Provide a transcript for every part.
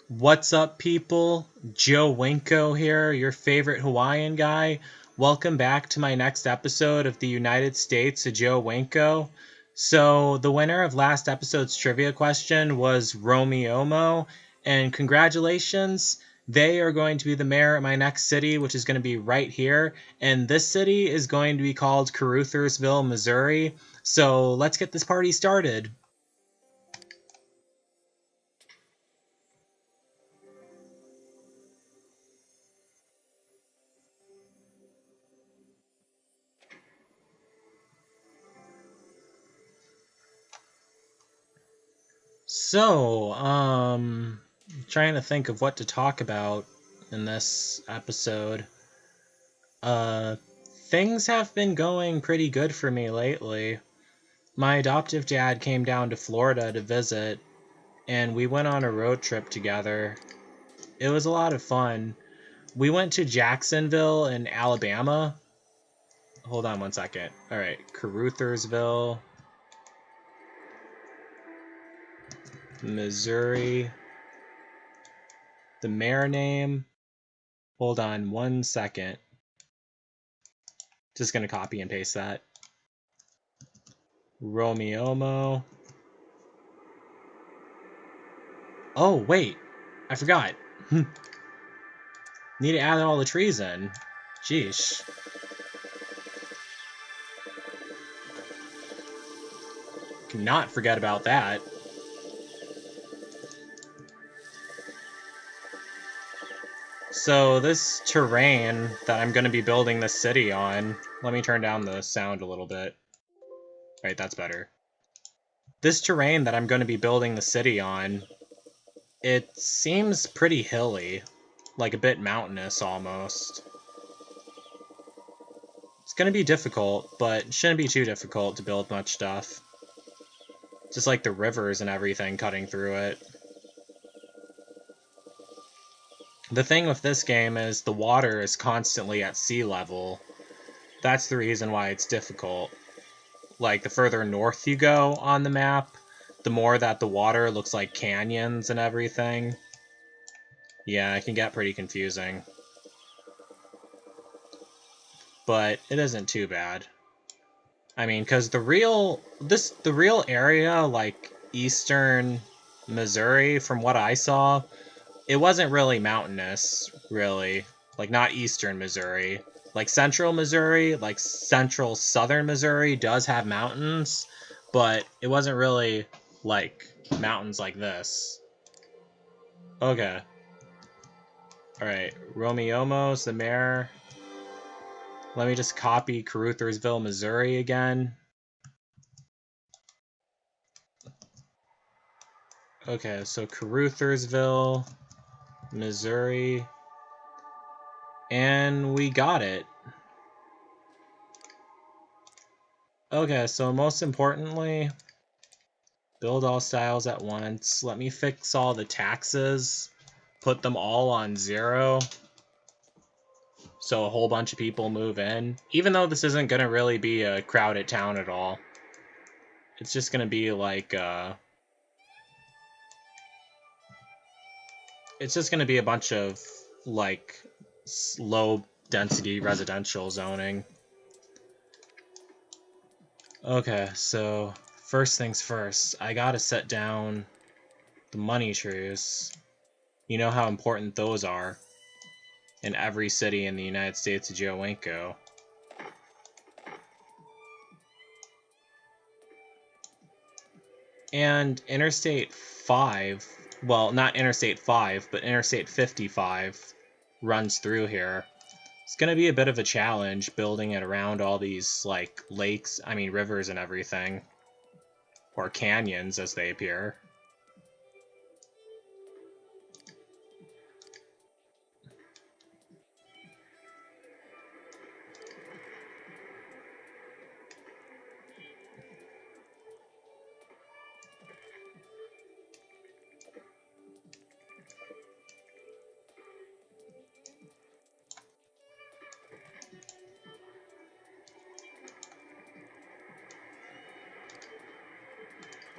What's up, people? Joe Winko here, your favorite Hawaiian guy. Welcome back to my next episode of the United States of Joe Winko. So, the winner of last episode's trivia question was Romeo, and congratulations, they are going to be the mayor of my next city, which is going to be right here. And this city is going to be called Caruthersville, Missouri. So, let's get this party started. So, trying to think of what to talk about in this episode. Uh, Things have been going pretty good for me lately. My adoptive dad came down to Florida to visit, and we went on a road trip together. It was a lot of fun. We went to Jacksonville in Alabama. Hold on one second. Alright, Caruthersville, Missouri. The mayor name. Hold on one second. Just gonna copy and paste that. Romeo. Oh, wait. I forgot. Need to add all the trees in. Jeesh. Cannot forget about that. So this terrain that I'm going to be building this city on, let me turn down the sound a little bit. Right, that's better. This terrain that I'm going to be building the city on, it seems pretty hilly, like a bit mountainous almost. It's going to be difficult, but it shouldn't be too difficult to build much stuff. Just like the rivers and everything cutting through it. The thing with this game is the water is constantly at sea level. That's the reason why it's difficult. Like, the further north you go on the map, the more that the water looks like canyons and everything. Yeah, it can get pretty confusing. But it isn't too bad. I mean, because the real area, like eastern Missouri, from what I saw, it wasn't really mountainous, really. Like, not eastern Missouri. Like, central Missouri, like central southern Missouri does have mountains, but it wasn't really, like, mountains like this. Okay. Alright, Romeo's the mayor. Let me just copy Caruthersville, Missouri again. Okay, so Caruthersville, Missouri. And we got it. Okay, so most importantly, build all styles at once. Let me fix all the taxes. Put them all on 0. So a whole bunch of people move in. Even though this isn't going to really be a crowded town at all. It's just going to be like, it's just going to be a bunch of, like, low density residential zoning. Okay, so first things first, I gotta set down the money trees. You know how important those are in every city in the United States of Winko. And Interstate 5, well, not Interstate 5, but Interstate 55 runs through here. It's going to be a bit of a challenge building it around all these, like, lakes, rivers and everything. Or canyons, as they appear.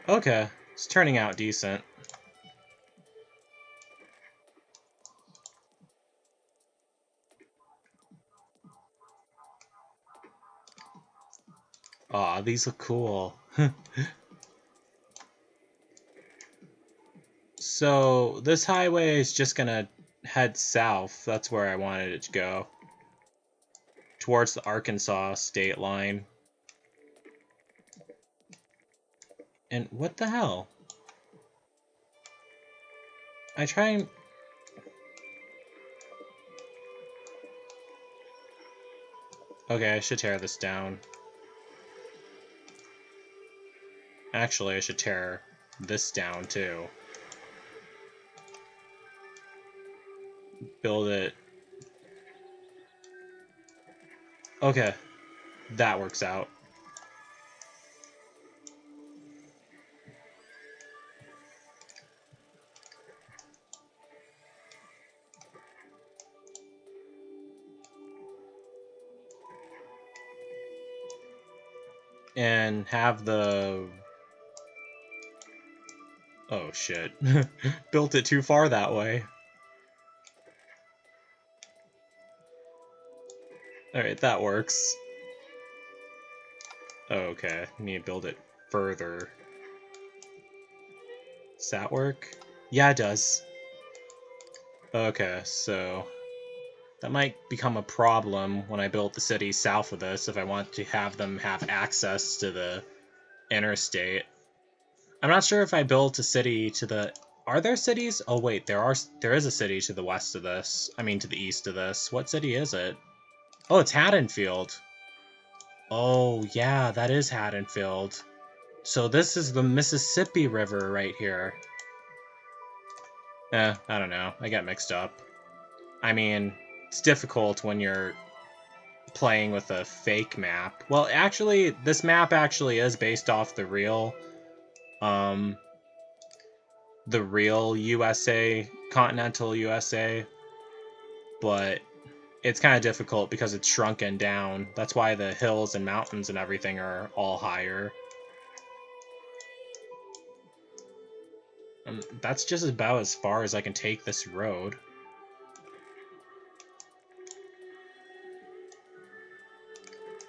Okay, it's turning out decent. Aw, these look cool. So, this highway is just gonna head south. That's where I wanted it to go. Towards the Arkansas state line. And what the hell? I try and... Okay, I should tear this down. Actually, I should tear this down, too. Build it. Okay. That works out. And have the... Oh, shit. Built it too far that way. Alright, that works. Okay, need to build it further. Does that work? Yeah, it does. Okay, so... that might become a problem when I build the city south of this if I want to have them have access to the interstate. I'm not sure if I built a city to the... Are there cities? Oh wait, there is a city to the west of this. I mean to the east of this. What city is it? Oh, it's Haddonfield. Oh yeah, that is Haddonfield. So this is the Mississippi River right here. I don't know. I got mixed up. I mean, it's difficult when you're playing with a fake map. Well, actually, this map actually is based off the real USA, continental USA, but it's kind of difficult because it's shrunken down. That's why the hills and mountains and everything are all higher. That's just about as far as I can take this road.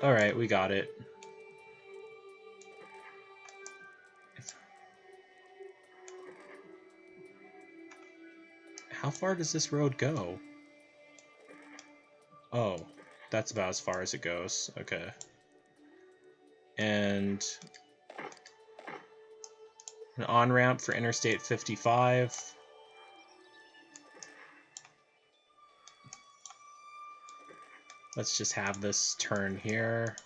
Alright, we got it. How far does this road go? Oh, that's about as far as it goes. Okay. And an on-ramp for Interstate 55. Let's just have this turn here.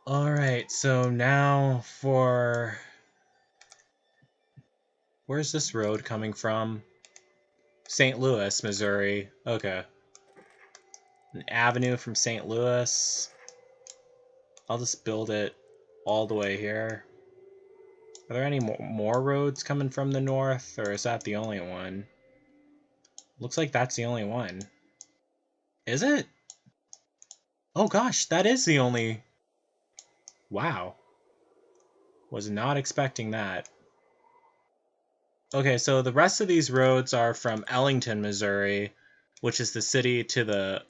Alright, so now for... Where's this road coming from? St. Louis, Missouri. Okay. An avenue from St. Louis. I'll just build it all the way here. Are there any more roads coming from the north, or is that the only one? Looks like that's the only one. Is it? Oh gosh, that is the only... Wow. Was not expecting that. Okay, so the rest of these roads are from Ellington, Missouri, which is the city to the...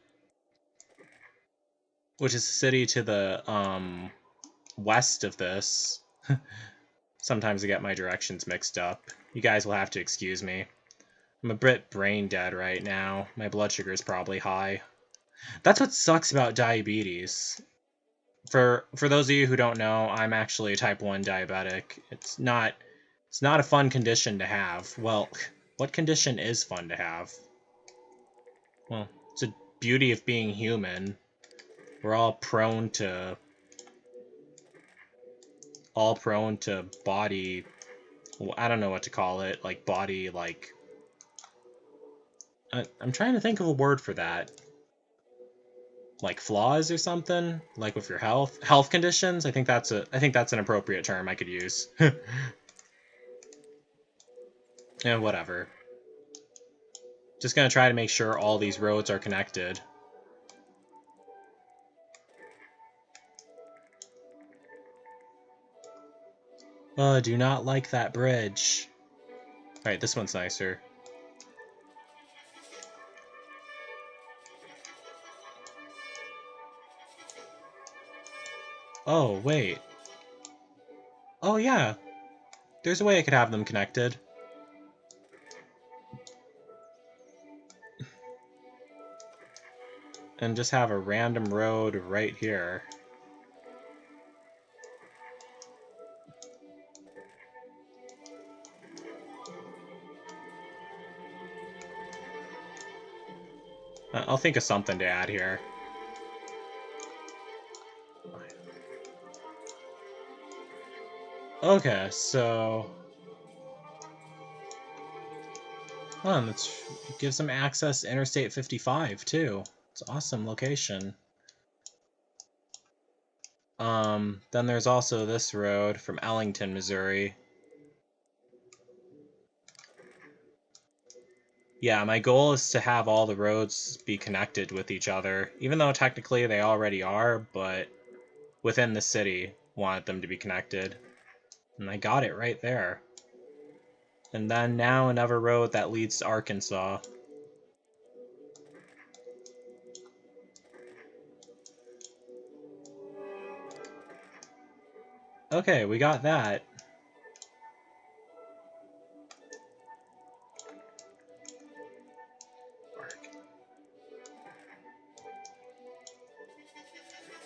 west of this. Sometimes I get my directions mixed up. You guys will have to excuse me. I'm a bit brain dead right now. My blood sugar is probably high. That's what sucks about diabetes. For those of you who don't know, I'm actually a type 1 diabetic. It's not a fun condition to have. Well, what condition is fun to have? Well, it's a beauty of being human. We're all prone to body... I don't know what to call it. Like, body, like... I'm trying to think of a word for that. Like flaws or something? Like with your health conditions? I think that's an appropriate term I could use. Yeah, whatever. Just gonna try to make sure all these roads are connected. Oh, I do not like that bridge. Alright, this one's nicer. Oh, wait. Oh, yeah. There's a way I could have them connected. And just have a random road right here. I'll think of something to add here. Okay, so... Oh, it gives them access to Interstate 55, too. It's an awesome location. Then there's also this road from Ellington, Missouri. Yeah, my goal is to have all the roads be connected with each other, even though technically they already are, but within the city, wanted them to be connected. And I got it right there. And then now another road that leads to Arkansas. Okay, we got that.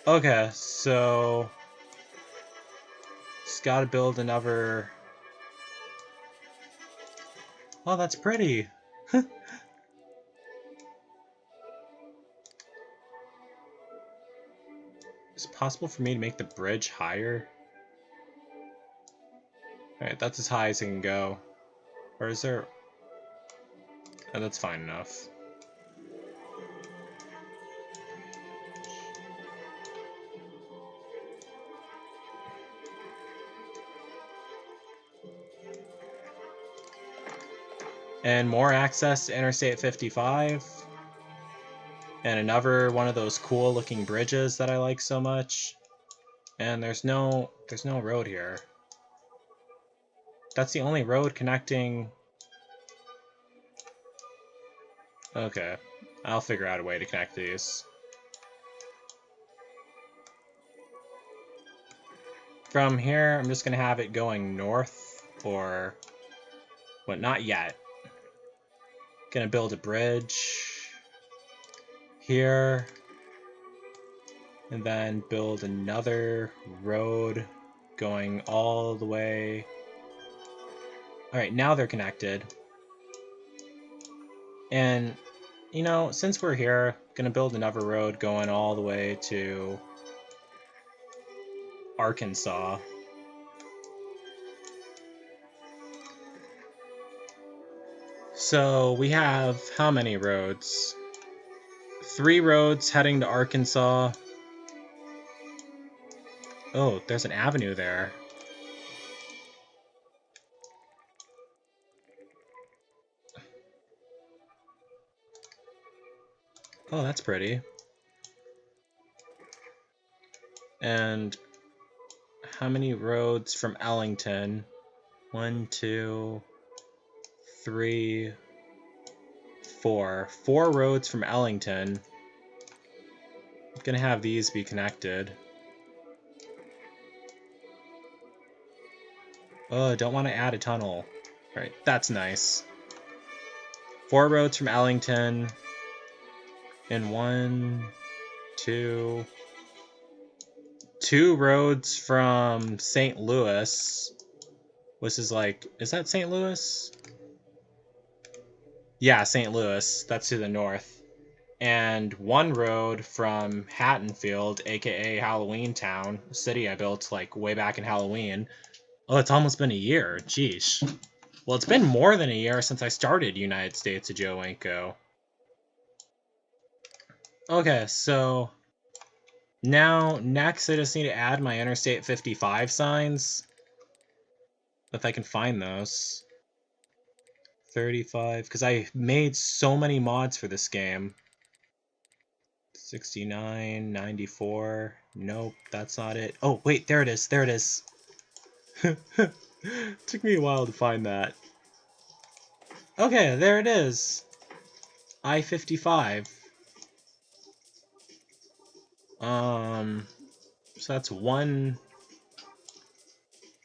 Okay, so... Just gotta build another... Oh, that's pretty! Is it possible for me to make the bridge higher? Alright, that's as high as it can go. Or is there... Oh, that's fine enough. And more access to Interstate 55. And another one of those cool looking bridges that I like so much. And there's no road here. That's the only road connecting... Okay, I'll figure out a way to connect these. From here, I'm just gonna have it going north, or... Well, not yet. Gonna build a bridge here, and then build another road going all the way. Alright, now they're connected. And, you know, since we're here, gonna build another road going all the way to Arkansas. So we have how many roads? 3 roads heading to Arkansas. Oh, there's an avenue there. Oh, that's pretty. And how many roads from Ellington? 1, 2, 3, 4. 4 roads from Ellington. I'm gonna have these be connected. Oh, don't want to add a tunnel. Alright, that's nice. 4 roads from Ellington. And 1, 2... 2 roads from St. Louis. Which is like... Is that St. Louis? Yeah, St. Louis. That's to the north. And 1 road from Hattonfield, aka Halloween Town, a city I built like way back in Halloween. Oh, it's almost been a year. Jeez. Well, it's been more than a year since I started United States of Joe Winko. Okay, so now next I just need to add my Interstate 55 signs. If I can find those. 35, because I made so many mods for this game. 69, 94. Nope, that's not it. Oh, wait, there it is. There it is. Took me a while to find that. Okay, there it is. I-55. So that's one.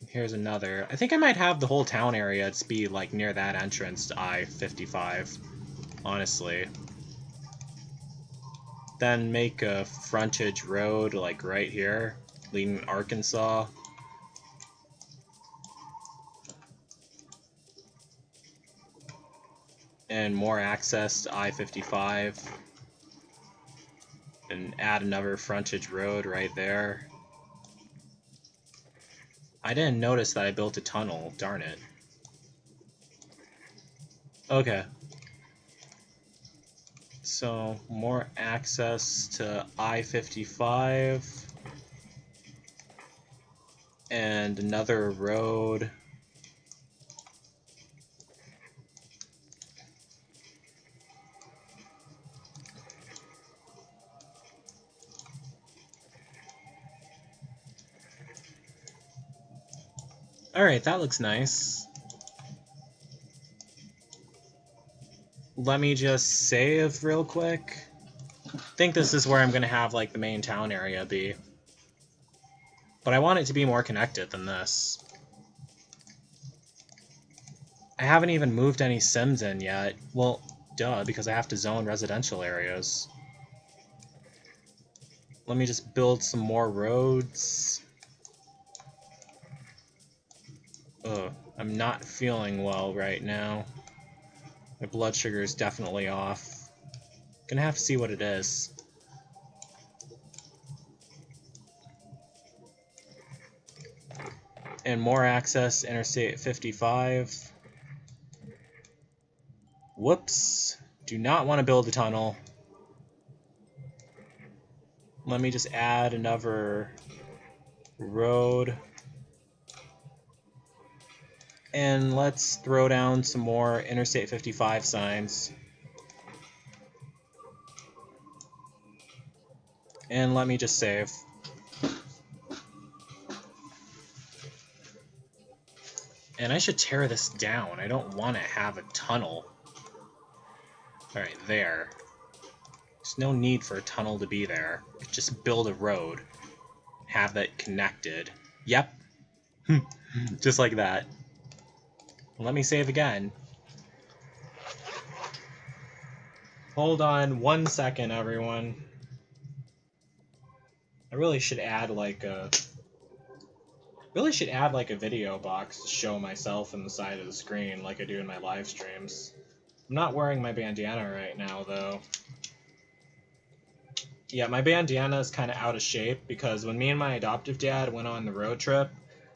Here's another. I think I might have the whole town area to be like near that entrance to I-55, honestly. Then make a frontage road like right here, leading Arkansas. And more access to I-55. And add another frontage road right there. I didn't notice that I built a tunnel, darn it. Okay. So, more access to I-55. And another road. Alright, that looks nice. Let me just save real quick. I think this is where I'm going to have like the main town area be. But I want it to be more connected than this. I haven't even moved any Sims in yet. Well, duh, because I have to zone residential areas. Let me just build some more roads. Ugh, I'm not feeling well right now. My blood sugar is definitely off. Gonna have to see what it is. And more access, Interstate 55. Whoops. Do not want to build a tunnel. Let me just add another road. And let's throw down some more Interstate 55 signs. And let me just save. And I should tear this down. I don't want to have a tunnel. Alright, there. There's no need for a tunnel to be there. Just build a road. Have that connected. Yep. Just like that. Let me save again. Hold on 1 second, everyone. I really should add like a video box to show myself in the side of the screen like I do in my live streams. I'm not wearing my bandana right now though. Yeah, my bandana is kind of out of shape because when me and my adoptive dad went on the road trip,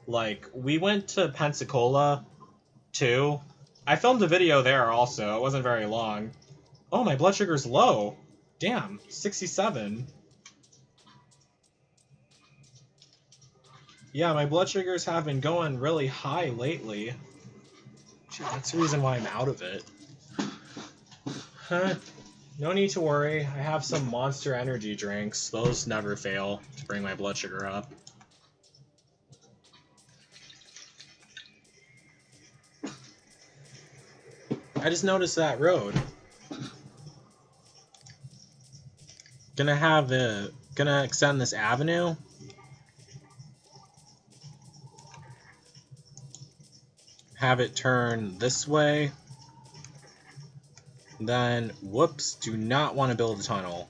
like we went to Pensacola too. I filmed a video there also. It wasn't very long. Oh, my blood sugar's low. Damn, 67. Yeah, my blood sugars have been going really high lately. Gee, that's the reason why I'm out of it. Huh. No need to worry. I have some Monster Energy drinks. Those never fail to bring my blood sugar up. I just noticed that road. Gonna extend this avenue. Have it turn this way. Then, whoops, do not want to build a tunnel.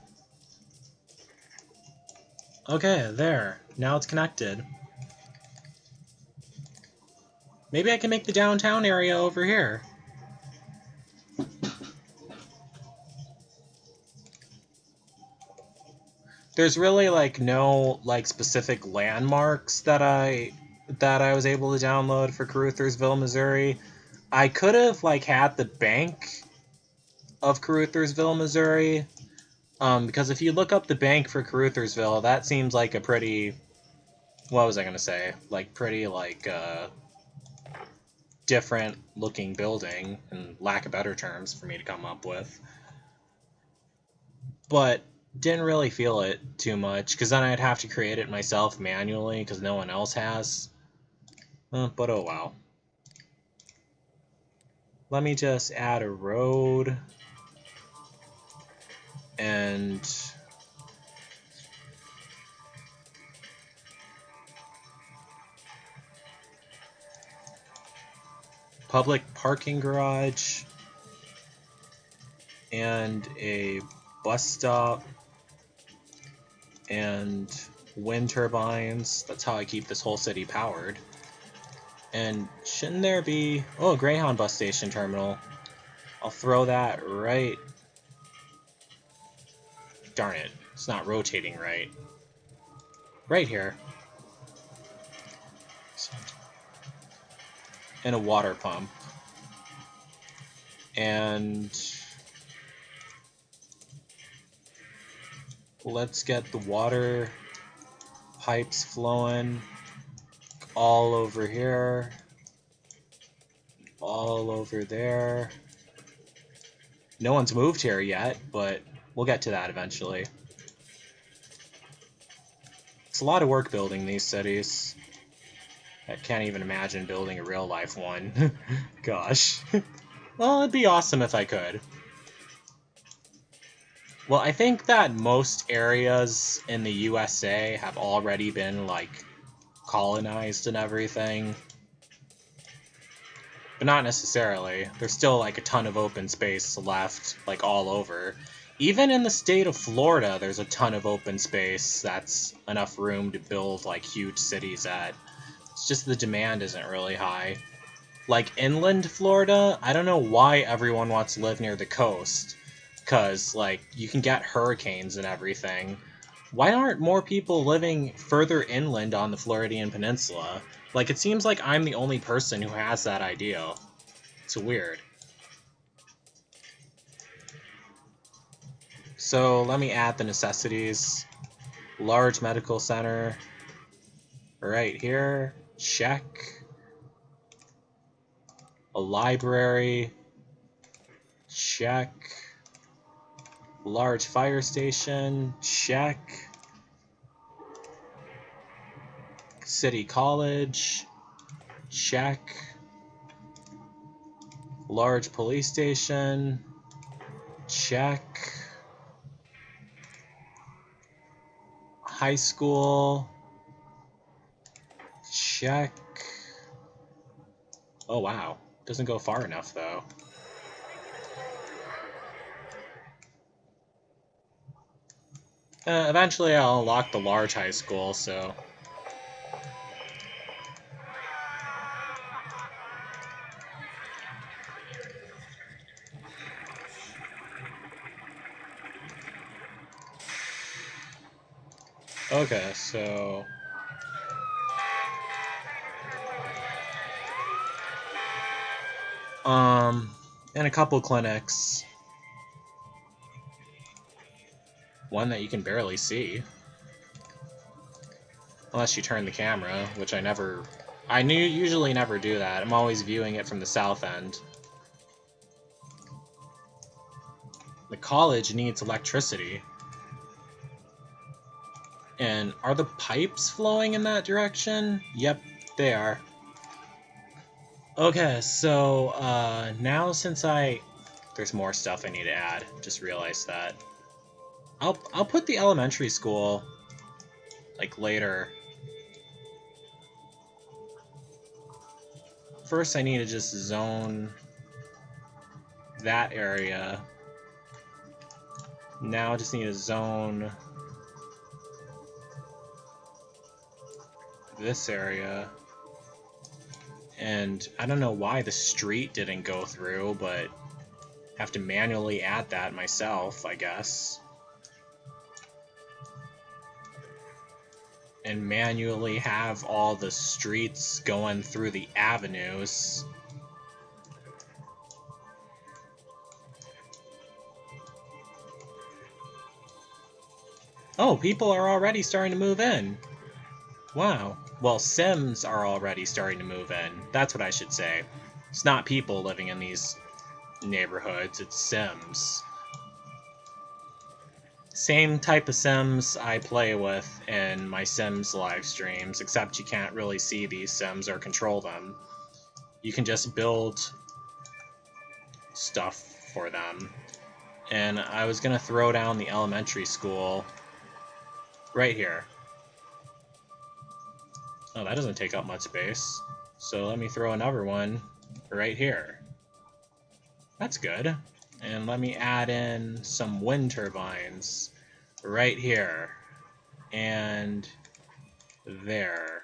Okay, there. Now it's connected. Maybe I can make the downtown area over here. There's really like no like specific landmarks that I was able to download for Caruthersville, Missouri. I could have like had the bank of Caruthersville, Missouri, because if you look up the bank for Caruthersville, that seems like a pretty, what was I gonna say? Like pretty like different looking building, and lack of better terms for me to come up with. But didn't really feel it too much, because then I'd have to create it myself manually, because no one else has. But oh wow. Let me just add a road. And public parking garage, and a bus stop, and wind turbines. That's how I keep this whole city powered. And shouldn't there be... Oh, a Greyhound bus station terminal. I'll throw that right... Darn it, it's not rotating right. Right here. And a water pump. And... let's get the water pipes flowing all over here, all over there. No one's moved here yet, but we'll get to that eventually. It's a lot of work building these cities. I can't even imagine building a real-life one. Gosh. Well, it'd be awesome if I could. Well, I think that most areas in the USA have already been, like, colonized and everything. But not necessarily. There's still, like, a ton of open space left, like, all over. Even in the state of Florida, there's a ton of open space that's enough room to build, like, huge cities at. It's just the demand isn't really high. Like, inland Florida, I don't know why everyone wants to live near the coast. Because, like, you can get hurricanes and everything. Why aren't more people living further inland on the Floridian Peninsula? Like, it seems like I'm the only person who has that idea. It's weird. So, let me add the necessities. Large medical center. Right here. Check. A library. Check. Large fire station, check. City college, check. Large police station, check. High school, check. Oh wow, doesn't go far enough though. Eventually I'll unlock the large high school, so... Okay, so... and a couple clinics. One that you can barely see. Unless you turn the camera, which I usually never do that. I'm always viewing it from the south end. The college needs electricity. And are the pipes flowing in that direction? Yep, they are. Okay, so now since there's more stuff I need to add. Just realized that. I'll put the elementary school like later. First I need to just zone that area. Now I just need to zone this area. And I don't know why the street didn't go through, but I have to manually add that myself, I guess. And manually have all the streets going through the avenues. Oh, people are already starting to move in. Wow. Well, Sims are already starting to move in. That's what I should say. It's not people living in these neighborhoods, it's Sims. Same type of Sims I play with in my Sims live streams, except you can't really see these Sims or control them. You can just build stuff for them. And I was gonna throw down the elementary school right here. Oh, that doesn't take up much space. So let me throw another one right here. That's good. And let me add in some wind turbines right here and there.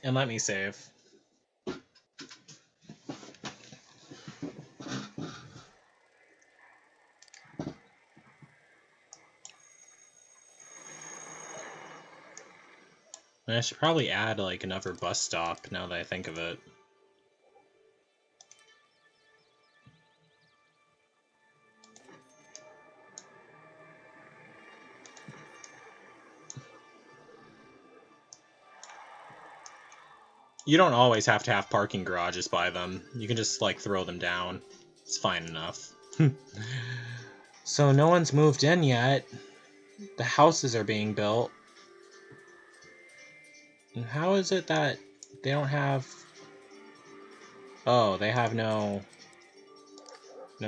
And let me save. And I should probably add like another bus stop now that I think of it. You don't always have to have parking garages by them. You can just like throw them down. It's fine enough. So no one's moved in yet. The houses are being built. And how is it that they don't have... Oh, they have no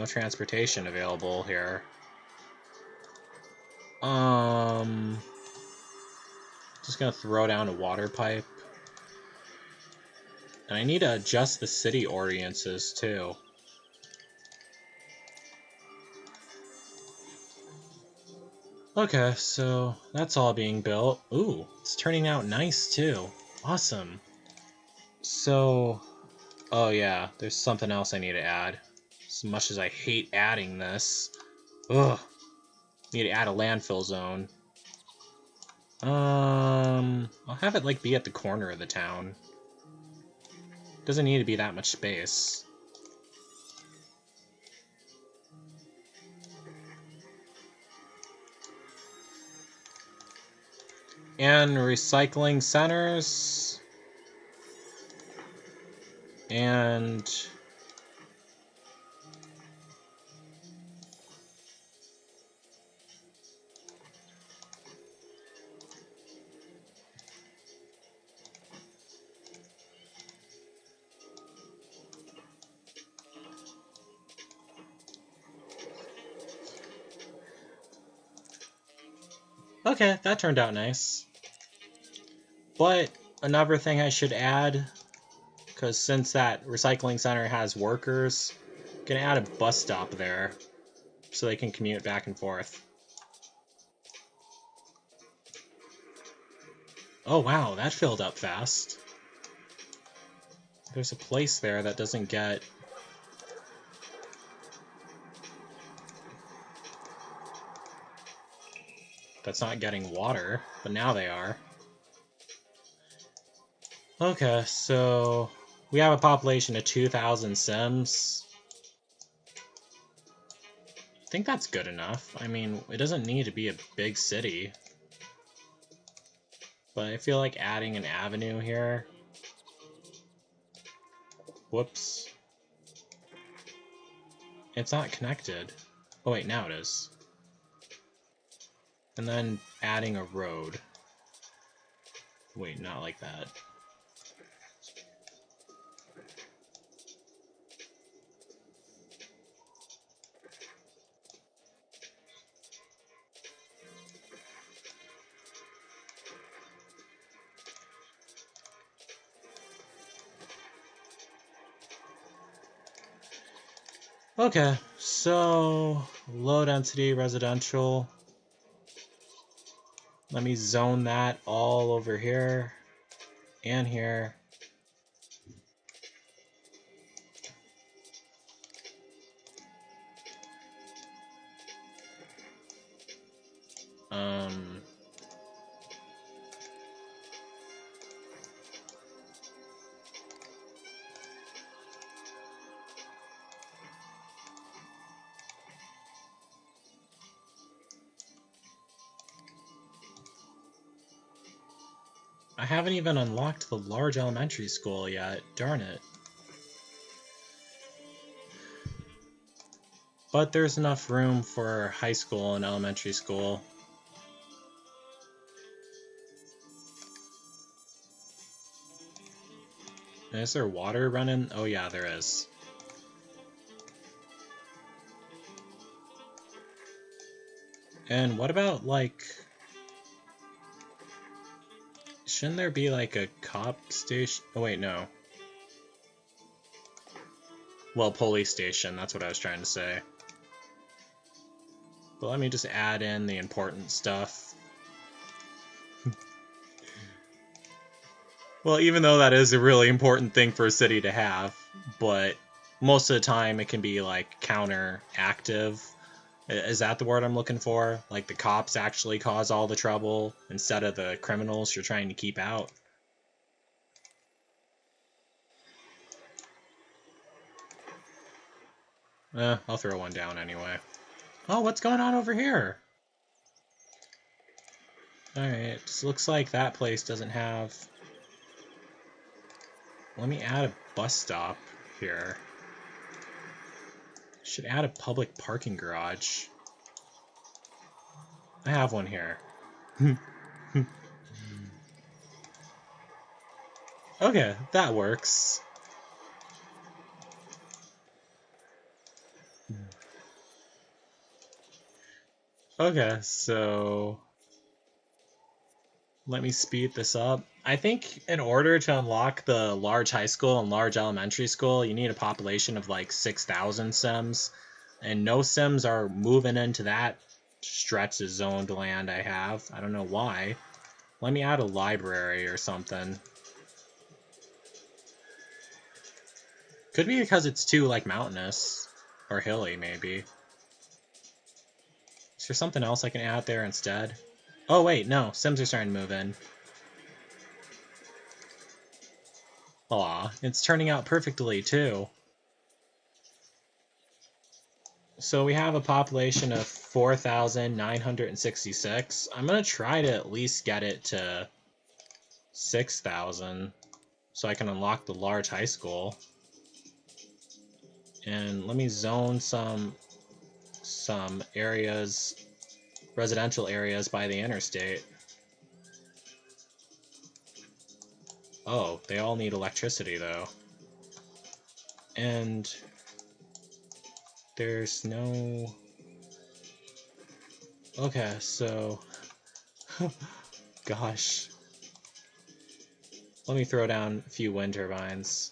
transportation available here. Just gonna throw down a water pipe. And I need to adjust the city ordinances too. Okay, so that's all being built. Ooh, it's turning out nice too. Awesome. So, oh yeah, there's something else I need to add. As much as I hate adding this. Ugh. Need to add a landfill zone. I'll have it like be at the corner of the town. Doesn't need to be that much space. And recycling centers. And okay, that turned out nice. But another thing I should add, because since that recycling center has workers, I'm gonna add a bus stop there so they can commute back and forth. Oh wow, that filled up fast. There's a place there that doesn't get... that's not getting water, but now they are. Okay, so we have a population of 2,000 Sims. I think that's good enough. I mean, it doesn't need to be a big city. But I feel like adding an avenue here... Whoops. It's not connected. Oh wait, now it is. And then adding a road. Wait, not like that. Okay, so low density residential. Let me zone that all over here and here. I haven't even unlocked the large elementary school yet, darn it. But there's enough room for high school and elementary school. Is there water running? Oh yeah, there is. And what about, like... Shouldn't there be like a cop station? Oh wait, no. Well, police station, that's what I was trying to say. But let me just add in the important stuff. Well, even though that is a really important thing for a city to have, but most of the time it can be like counteractive. Is that the word I'm looking for? Like the cops actually cause all the trouble instead of the criminals you're trying to keep out? I'll throw one down anyway. Oh, what's going on over here? Alright, just looks like that place doesn't have... Let me add a bus stop here. Should add a public parking garage. I have one here. Okay, that works. Okay, so... Let me speed this up. I think in order to unlock the large high school and large elementary school, you need a population of like 6,000 Sims. And no Sims are moving into that stretch of zoned land I have. I don't know why. Let me add a library or something. Could be because it's too like mountainous. Or hilly, maybe. Is there something else I can add there instead? Oh wait, no. Sims are starting to move in. Aw, it's turning out perfectly, too. So we have a population of 4,966. I'm going to try to at least get it to 6,000 so I can unlock the large high school. And let me zone some areas, residential areas by the interstate. Oh, they all need electricity, though. And there's no... Okay, so... Gosh. Let me throw down a few wind turbines.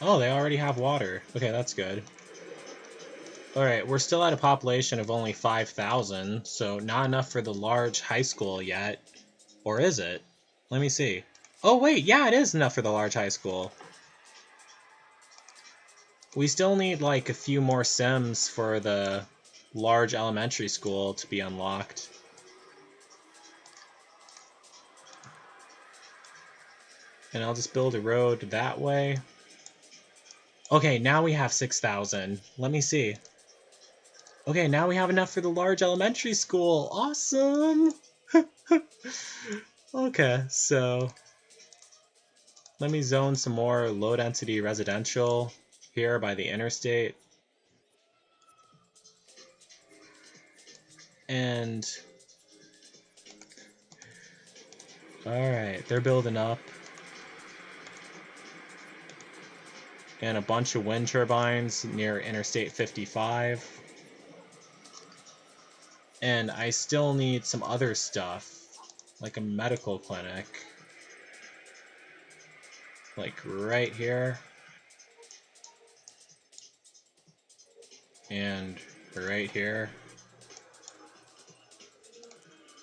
Oh, they already have water. Okay, that's good. Alright, we're still at a population of only 5,000, so not enough for the large high school yet. Or is it? Let me see. Oh wait, yeah, it is enough for the large high school. We still need like a few more Sims for the large elementary school to be unlocked. And I'll just build a road that way. Okay, now we have 6,000. Let me see. Okay, now we have enough for the large elementary school. Awesome! Okay, so... Let me zone some more low-density residential here by the interstate. And... Alright, they're building up. And a bunch of wind turbines near Interstate 55. And I still need some other stuff, like a medical clinic. Like right here. And right here.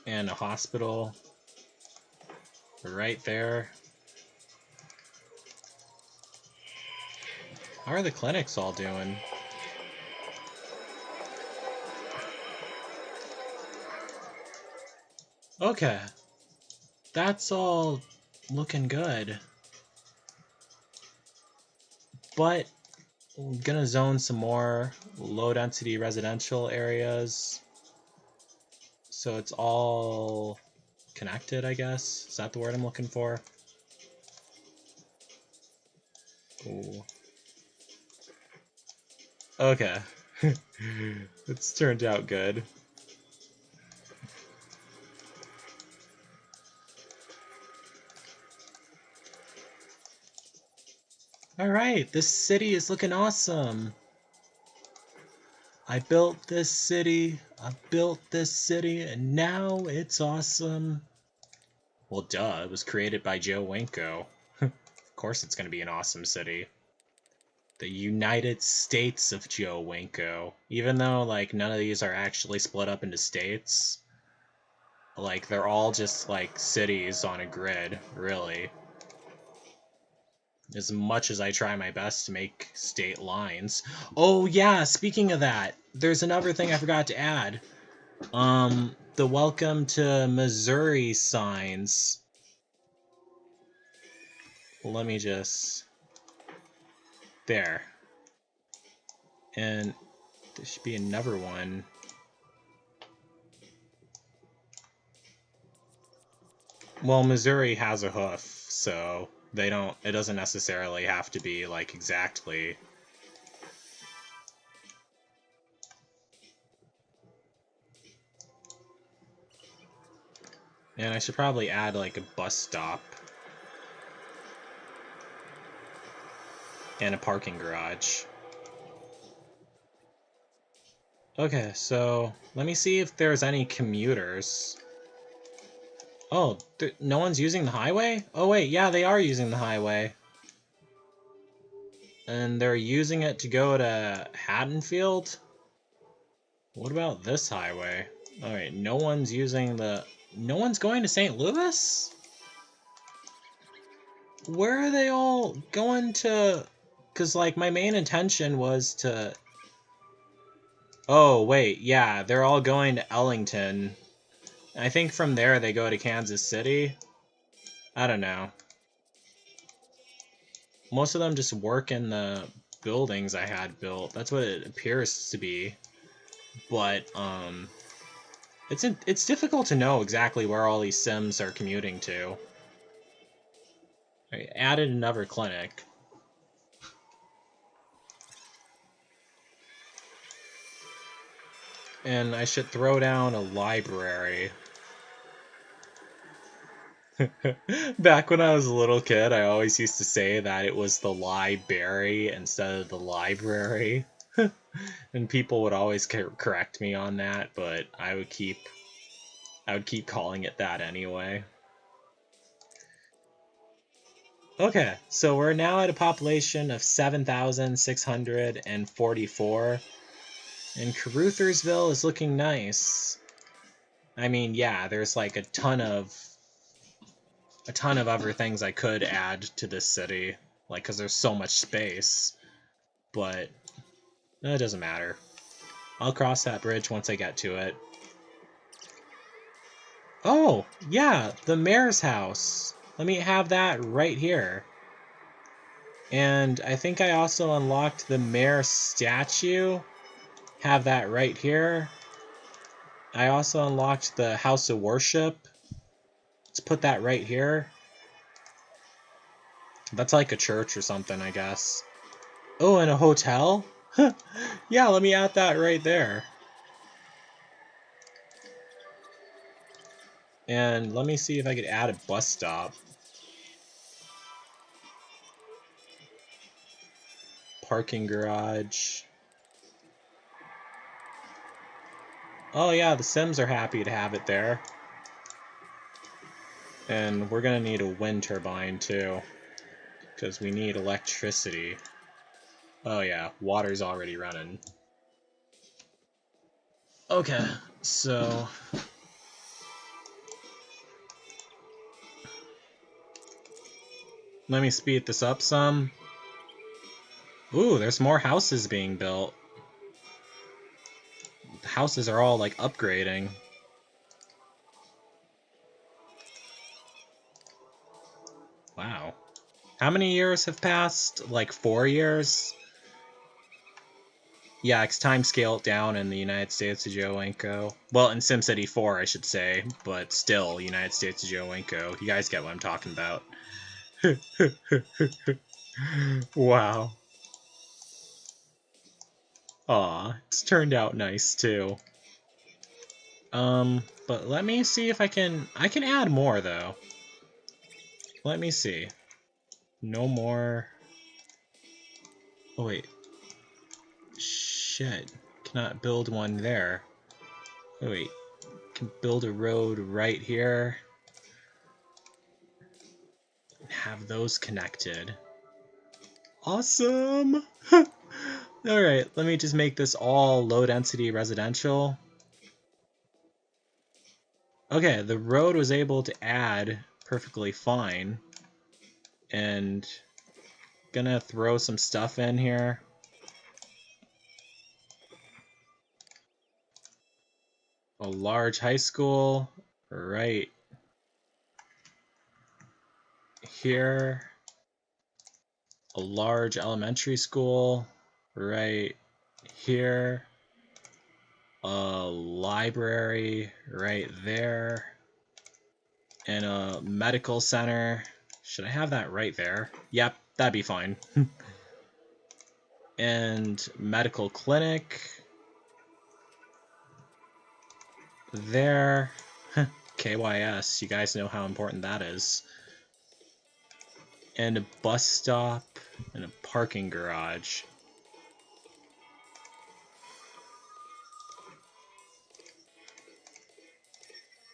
And a hospital right there. How are the clinics all doing? Okay. That's all looking good. But I'm gonna zone some more low-density residential areas. So it's all connected, I guess. Is that the word I'm looking for? Ooh. Okay. It's turned out good. Alright, this city is looking awesome. I built this city, and now it's awesome. Well, duh, it was created by Joe Winko. Of course it's gonna be an awesome city. The United States of Joe Winko. Even though, like, none of these are actually split up into states. Like, they're all just, like, cities on a grid, really. As much as I try my best to make state lines. Oh, yeah, speaking of that, there's another thing I forgot to add. The Welcome to Missouri signs. Let me just... There. And there should be another one. Well, Missouri has a hoof, so they don't... It doesn't necessarily have to be, like, exactly... And I should probably add, like, a bus stop. And a parking garage. Okay, so let me see if there's any commuters. Oh, no one's using the highway? Oh wait, yeah, they are using the highway. And they're using it to go to Haddonfield? What about this highway? Alright, no one's using the... No one's going to St. Louis? Where are they all going to... Because, like, my main intention was to... Oh, wait, yeah, they're all going to Ellington. I think from there they go to Kansas City. I don't know. Most of them just work in the buildings I had built. That's what it appears to be. But, it's difficult to know exactly where all these Sims are commuting to. I added another clinic. And I should throw down a library. Back when I was a little kid, I always used to say that it was the library instead of the library. And people would always correct me on that, but I would keep calling it that anyway. Okay, so we're now at a population of 7,644. And Caruthersville is looking nice. I mean, yeah, there's like a ton of other things I could add to this city, like, because there's so much space. But it doesn't matter. I'll cross that bridge once I get to it. Oh, yeah, the mayor's house. Let me have that right here. And I think I also unlocked the mayor statue. Have that right here. I also unlocked the house of worship. Let's put that right here. That's like a church or something, I guess. Oh, and a hotel? Yeah, let me add that right there. And let me see if I could add a bus stop. Parking garage. Oh yeah, the Sims are happy to have it there. And we're gonna need a wind turbine too, because we need electricity. Oh yeah, water's already running. Okay, so... Let me speed this up some. Ooh, there's more houses being built. The houses are all, like, upgrading. Wow. How many years have passed? Like 4 years? Yeah, it's time scaled down in the United States of Joe Winko. Well, in SimCity 4, I should say, but still, United States of Joe Winko. You guys get what I'm talking about. Wow. Aw, it's turned out nice, too. But let me see if I can add more, though. Let me see. No more. Oh wait. Shit. Cannot build one there. Oh wait. Can build a road right here. Have those connected. Awesome! Alright, let me just make this all low density residential. Okay, the road was able to add perfectly fine. And gonna throw some stuff in here. A large high school right here. A large elementary school right here. A library right there. And a medical center. Should I have that right there? Yep, that'd be fine. And medical clinic. There. KYS, you guys know how important that is. And a bus stop and a parking garage.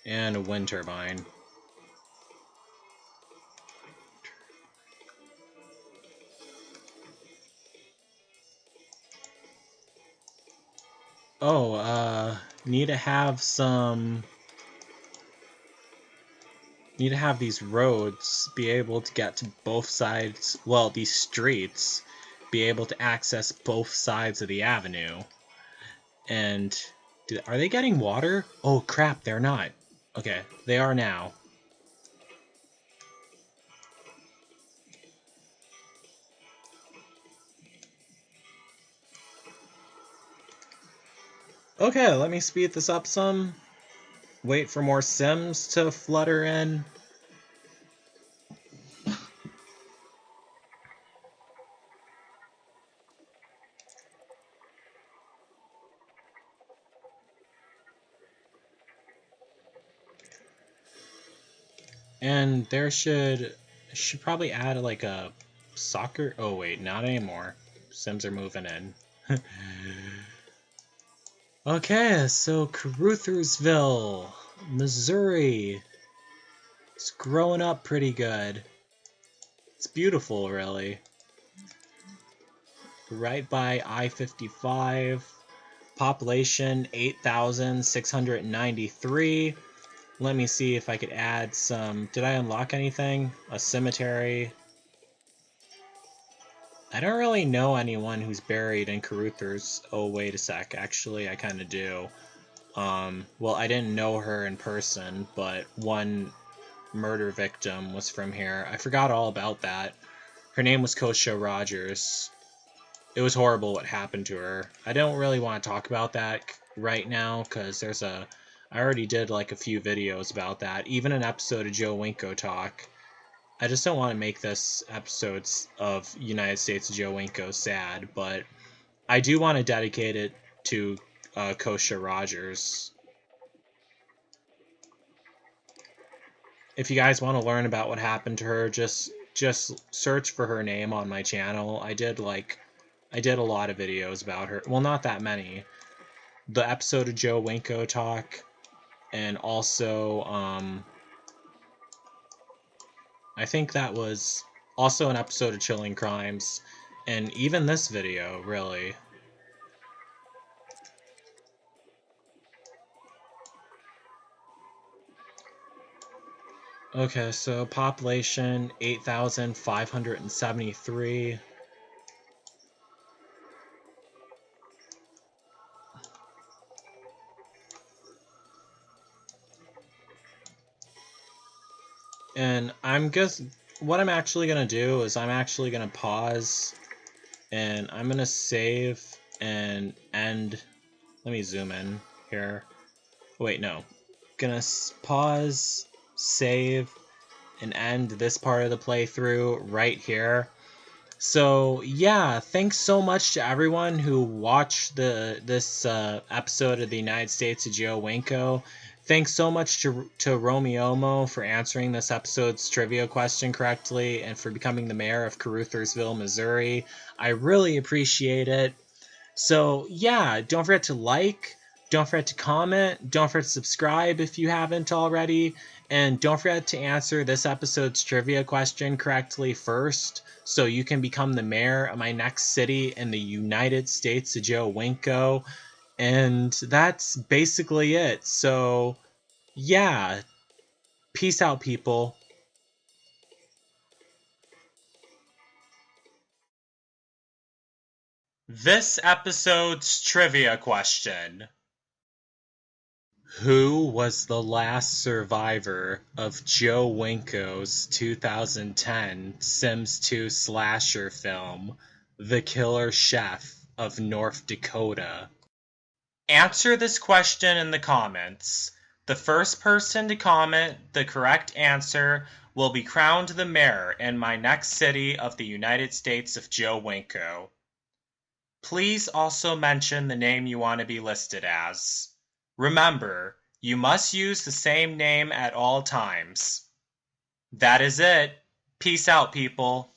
And a wind turbine. Oh, need to have these roads be able to get to both sides, well, these streets be able to access both sides of the avenue. And are they getting water? Oh crap, they're not. Okay, they are now. Okay, let me speed this up some. Wait for more Sims to flutter in. And there should probably add like a soccer. Oh wait, not anymore. Sims are moving in. Okay, so Caruthersville, Missouri. It's growing up pretty good. It's beautiful, really. Right by I-55. Population 8,693. Let me see if I could add some... Did I unlock anything? A cemetery. I don't really know anyone who's buried in Caruthers. Oh, wait a sec. Actually, I kind of do. Well, I didn't know her in person, but one murder victim was from here. I forgot all about that. Her name was Kosha Rogers. It was horrible what happened to her. I don't really want to talk about that right now, because there's a... I already did like a few videos about that. Even an episode of Joe Winko Talk. I just don't want to make this episode of United States of Joe Winko sad, but I do want to dedicate it to Kosha Rogers. If you guys want to learn about what happened to her, just search for her name on my channel. I did a lot of videos about her. Well, not that many. The episode of Joe Winko Talk, and also I think that was also an episode of Chilling Crimes, and even this video, really. Okay, so population 8,573. And what I'm actually going to do is I'm actually going to pause, and I'm going to save and end. Let me zoom in here. Wait, no. Gonna pause, save, and end this part of the playthrough right here. So yeah, thanks so much to everyone who watched this episode of the United States of Joe Winko. Thanks so much to Romiomo for answering this episode's trivia question correctly and for becoming the mayor of Caruthersville, Missouri. I really appreciate it. So, yeah, don't forget to like, don't forget to comment, don't forget to subscribe if you haven't already, and don't forget to answer this episode's trivia question correctly first so you can become the mayor of my next city in the United States of Joe Winko. And that's basically it. So, yeah, peace out, people. This episode's trivia question: who was the last survivor of Joe Winko's 2010 Sims 2 slasher film, The Killer Chef of North Dakota? Answer this question in the comments. The first person to comment the correct answer will be crowned the mayor in my next city of the United States of Joe Winko. Please also mention the name you want to be listed as. Remember, you must use the same name at all times. That is it. Peace out, people.